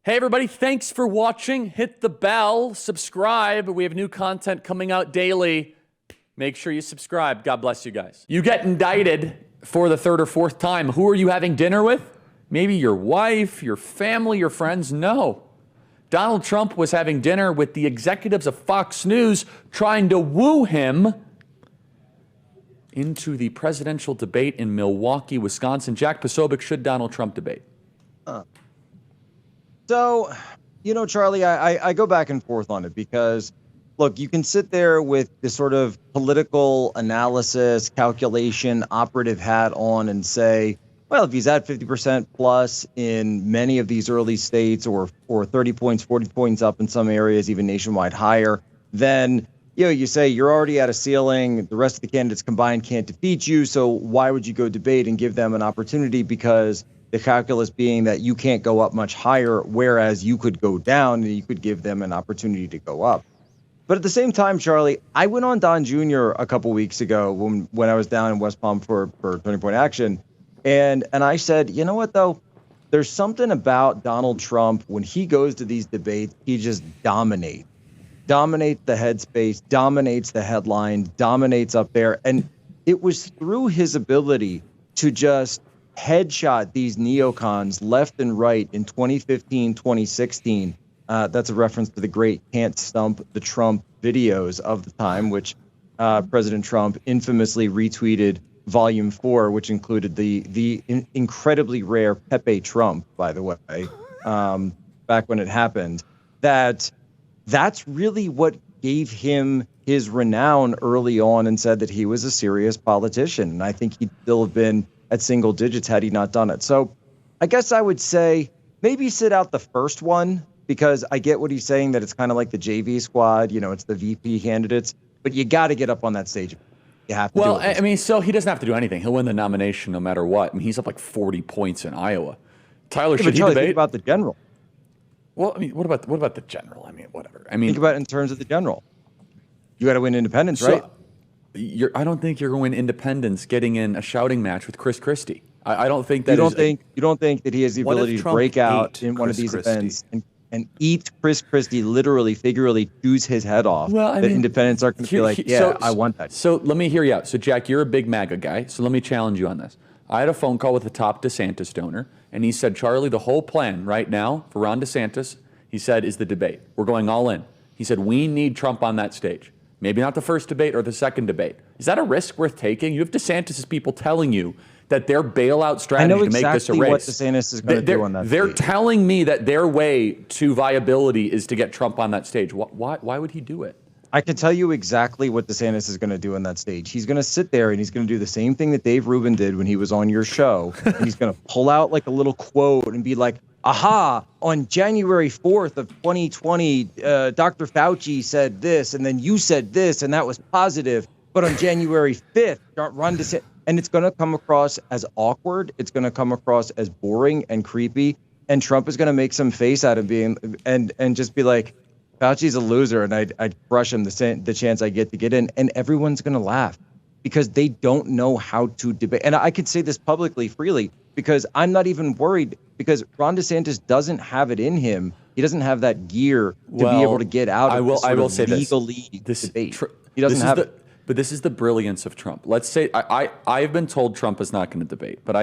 Hey everybody, thanks for watching. Hit the bell, subscribe. We have new content coming out daily. Make sure you subscribe. God bless you guys. You get indicted for the third or fourth time. Who are you having dinner with? Maybe your wife, your family, your friends? No. Donald Trump was having dinner with the executives of Fox News, trying to woo him into the presidential debate in Milwaukee, Wisconsin. Jack Posobiec, should Donald Trump debate? So, Charlie, I go back and forth on it because, look, you can sit there with this sort of political analysis, calculation, operative hat on and say, well, if he's at 50% plus in many of these early states or 30 points, 40 points up in some areas, even nationwide higher, then, you say you're already at a ceiling. The rest of the candidates combined can't defeat you. So why would you go debate and give them an opportunity? Because the calculus being that you can't go up much higher, whereas you could go down and you could give them an opportunity to go up. But at the same time, Charlie, I went on Don Jr. a couple weeks ago when I was down in West Palm for Turning Point Action. And I said, you know what, though? There's something about Donald Trump. When he goes to these debates, he just dominates the headspace, dominates the headlines, dominates up there. And it was through his ability to just headshot these neocons left and right in 2015, 2016. That's a reference to the great Can't Stump the Trump videos of the time, which President Trump infamously retweeted Volume 4, which included the incredibly rare Pepe Trump, by the way, back when it happened. That's really what gave him his renown early on and said that he was a serious politician. And I think he'd still have been at single digits had he not done it. So I guess I would say maybe sit out the first one, because I get what he's saying, that it's kind of like the JV squad, it's the VP candidates, but you got to get up on that stage. You have to. Well, so he doesn't have to do anything. He'll win the nomination no matter what. He's up like 40 points in Iowa. Tyler, should he debate? Think about the general. Well, what about the general? Whatever. Think about it in terms of the general. You got to win independents, right? I don't think you're going to win independents getting in a shouting match with Chris Christie. I don't think that. You don't think that he has the ability to break out in one of these events and eat Chris Christie, literally, figuratively, choose his head off? Well, independents are going to be like, I want that. So let me hear you out. So Jack, you're a big MAGA guy. So let me challenge you on this. I had a phone call with a top DeSantis donor, and he said, Charlie, the whole plan right now for Ron DeSantis, he said, is the debate. We're going all in. He said, we need Trump on that stage. Maybe not the first debate or the second debate. Is that a risk worth taking? You have DeSantis' people telling you that their bailout strategy to make this a race. I know exactly what DeSantis is going to do on that stage. They're telling me that their way to viability is to get Trump on that stage. Why would he do it? I can tell you exactly what DeSantis is going to do on that stage. He's going to sit there and he's going to do the same thing that Dave Rubin did when he was on your show. And he's going to pull out like a little quote and be like, aha, on January 4th of 2020, Dr. Fauci said this, and then you said this, and that was positive. But on January 5th, Ron DeSantis, and it's going to come across as awkward. It's going to come across as boring and creepy. And Trump is going to make some face out of being and just be like, Fauci's a loser, and I'd crush him the chance I get to get in. And everyone's going to laugh because they don't know how to debate. And I could say this publicly, freely, because I'm not even worried, because Ron DeSantis doesn't have it in him. He doesn't have that gear to be able to get out of this legally debate. He doesn't have it. But this is the brilliance of Trump. Let's say I've been told Trump is not going to debate, but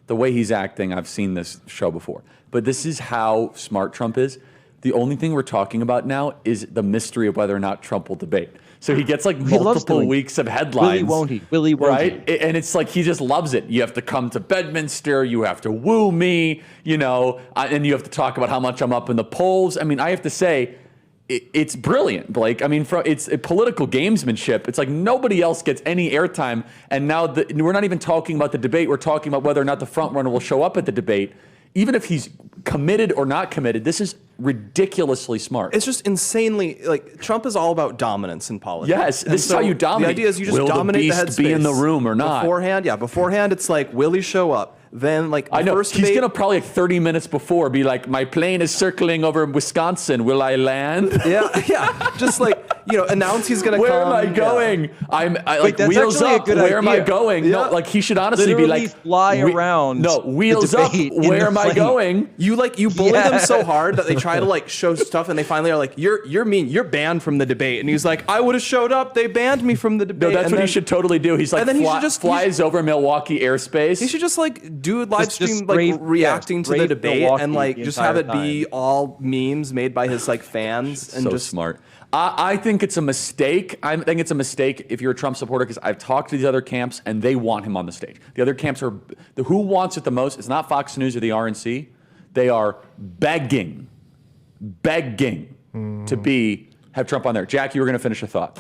the way he's acting, I've seen this show before. But this is how smart Trump is. The only thing we're talking about now is the mystery of whether or not Trump will debate. So he gets like multiple weeks of headlines. Will he, won't he? And it's like he just loves it. You have to come to Bedminster. You have to woo me, and you have to talk about how much I'm up in the polls. I have to say, it's brilliant, Blake. It's a political gamesmanship. It's like nobody else gets any airtime. And now we're not even talking about the debate. We're talking about whether or not the front runner will show up at the debate. Even if he's committed or not committed, this is ridiculously smart. It's just insanely, Trump is all about dominance in politics. Yes, this is how you dominate. The idea is you just dominate the headspace. Will the beast be in the room or not? Beforehand, it's like, will he show up? Then, I know he's going to probably 30 minutes before be like, my plane is circling over Wisconsin. Will I land? Yeah. Just announce he's going to come. Where am I going? Like that's wheels actually a up. good Where am I idea. going? Yeah. No, like he should honestly Literally be like fly around No, the wheels up. debate in Where the am I plane. going? You bully Yeah. them so hard that they try to like show stuff, and they finally are like, "You're mean. You're banned from the debate." And he's like, "I would have showed up. They banned me from the debate." No, that's And what then he should totally do. He's like and then he should just- flies over Milwaukee airspace. He should just like do a live Just stream, strafe- like reacting to the strafe debate, Milwaukee and like the just have entire it be time. all memes made by his like fans, and so just smart. I think it's a mistake. I think it's a mistake if you're a Trump supporter, because I've talked to these other camps and they want him on the stage. The other camps are who wants it the most. It's not Fox News or the RNC. They are begging to have Trump on there. Jack, you were going to finish a thought.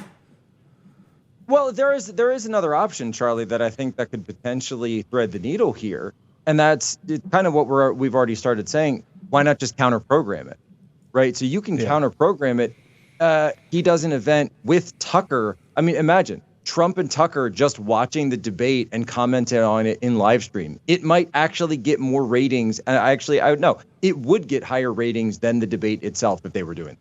Well, there is another option, Charlie, that I think that could potentially thread the needle here, and that's kind of what we've already started saying. Why not just counter program it, right? So you can counter program it. He does an event with Tucker. I mean, imagine Trump and Tucker just watching the debate and commenting on it in live stream. It might actually get more ratings. And I would know it would get higher ratings than the debate itself if they were doing it.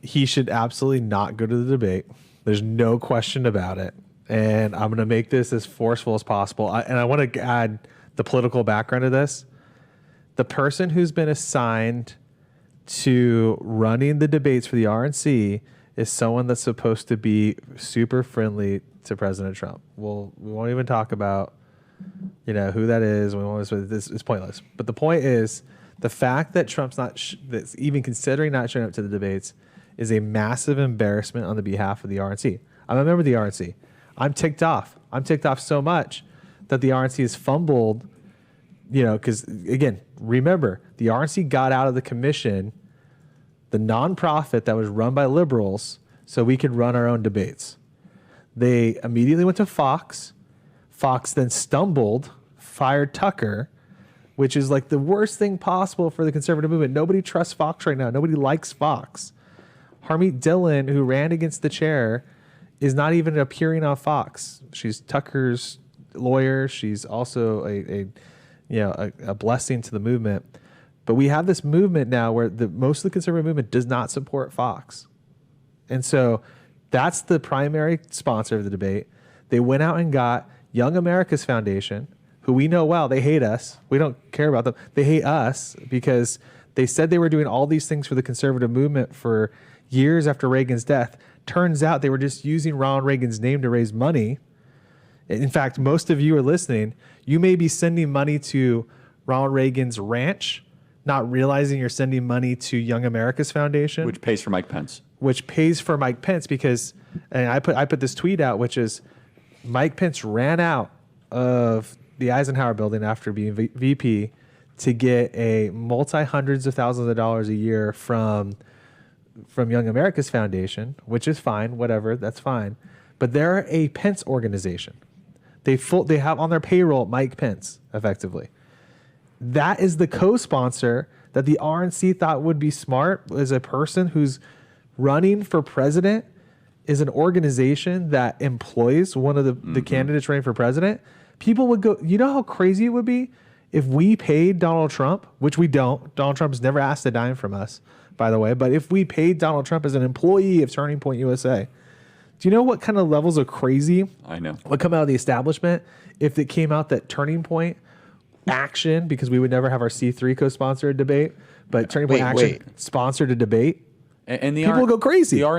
He should absolutely not go to the debate. There's no question about it. And I'm going to make this as forceful as possible. I want to add the political background of this. The person who's been assigned to running the debates for the RNC is someone that's supposed to be super friendly to President Trump. We won't even talk about, who that is. This is pointless. But the point is, the fact that Trump's that's even considering not showing up to the debates is a massive embarrassment on the behalf of the RNC. I'm a member of the RNC. I'm ticked off. I'm ticked off so much that the RNC has fumbled. Because again, remember, the RNC got out of the commission, the nonprofit that was run by liberals, so we could run our own debates. They immediately went to Fox. Fox then stumbled, fired Tucker, which is like the worst thing possible for the conservative movement. Nobody trusts Fox right now. Nobody likes Fox. Harmeet Dillon, who ran against the chair, is not even appearing on Fox. She's Tucker's lawyer. She's also a blessing to the movement. But we have this movement now where most of the conservative movement does not support Fox. And so that's the primary sponsor of the debate. They went out and got Young America's Foundation, who we know well, they hate us. We don't care about them. They hate us because they said they were doing all these things for the conservative movement for years after Reagan's death. Turns out they were just using Ronald Reagan's name to raise money. In fact, most of you are listening. You may be sending money to Ronald Reagan's ranch, not realizing you're sending money to Young America's Foundation, Which pays for Mike Pence. Because, and I put this tweet out, which is Mike Pence ran out of the Eisenhower building after being VP to get a multi-hundreds of thousands of dollars a year from Young America's Foundation, which is fine, whatever, that's fine. But they're a Pence organization. They have on their payroll Mike Pence, effectively. That is the co-sponsor that the RNC thought would be smart, as a person who's running for president is an organization that employs one of the candidates running for president. People would go, you know how crazy it would be if we paid Donald Trump, which we don't. Donald Trump has never asked a dime from us, by the way. But if we paid Donald Trump as an employee of Turning Point USA, do you know what kind of levels of crazy I know would come out of the establishment if it came out that Turning Point Action, because we would never have our C3 co-sponsor a debate, but Turning Point Action sponsored a debate? And the People would go crazy. The